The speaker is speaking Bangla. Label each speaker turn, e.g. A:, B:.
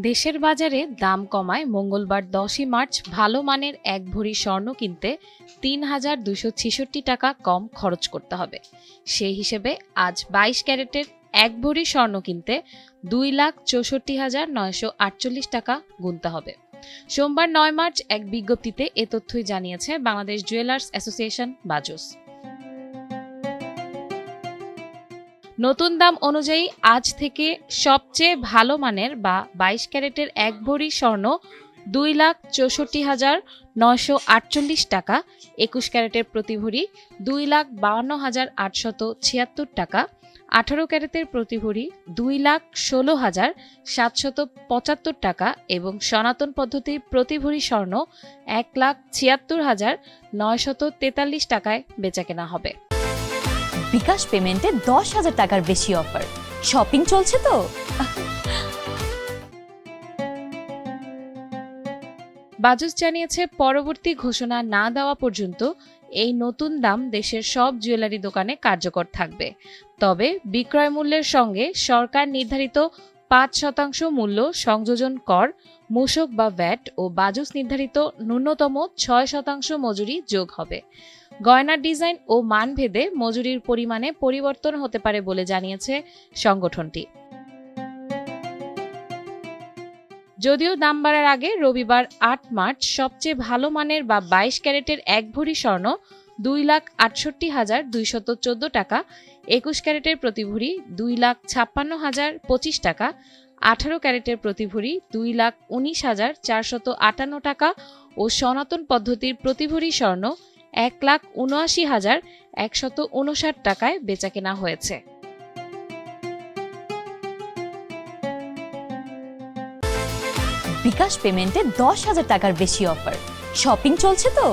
A: দেশের বাজারে দাম কমায় মঙ্গলবার 10ই মার্চ ভালো মানের এক ভরি স্বর্ণ কিনতে ৩,২৬৬ টাকা কম খরচ করতে হবে। সেই হিসেবে আজ 22 ক্যারেটের এক ভরি স্বর্ণ কিনতে 2,64,948 টাকা গুনতে হবে। সোমবার 9 মার্চ এক বিজ্ঞপ্তিতে এ তথ্যই জানিয়েছে বাংলাদেশ জুয়েলার্স অ্যাসোসিয়েশন বাজুস। নতুন দাম অনুযায়ী আজ থেকে সবচেয়ে ভালো মানের বা 22 ক্যারেটের এক ভরি স্বর্ণ 2,64,948 টাকা, 21 ক্যারেটের প্রতি ভরি 2,52,876 টাকা, 18 ক্যারেটের প্রতি ভরি 2,16,775 টাকা এবং সনাতন পদ্ধতির প্রতি ভরি স্বর্ণ 1,76,943 টাকায় বেচাকেনা হবে।
B: বিকাশ পেমেন্টে 10,000 টাকার বেশি অফার। শপিং চলছে তো।
A: বাজুস জানিয়েছে, পরবর্তী ঘোষণা না দেওয়া পর্যন্ত এই নতুন দাম দেশের সব জুয়েলারি দোকানে কার্যকর থাকবে। তবে বিক্রয় মূল্যের সঙ্গে সরকার নির্ধারিত 5% মূল্য সংযোজন কর, মূসক বা ভ্যাট ও বাজুস নির্ধারিত ন্যূনতম 6% মজুরি যোগ হবে। গয়নার ডিজাইন ও মানভেদে মজুরির পরিমাণে পরিবর্তন হতে পারে বলে জানিয়েছে সংগঠনটি। যদিও দাম বাড়ার আগে রবিবার 8 মার্চ সবচেয়ে ভালো মানের বা 22 ক্যারেটের এক ভরি স্বর্ণ 2,68,214 টাকা, 21 ক্যারেটের প্রতি ভরি 2,56,025 টাকা, 18 ক্যারেটের প্রতি ভরি 2,19,458 টাকা ও সনাতন পদ্ধতির প্রতি ভরি স্বর্ণ 1,79,159 টাকায় বেচাকেনা হয়েছে।
B: বিকাশ পেমেন্টে 10,000 টাকার বেশি অফার। শপিং চলছে তো।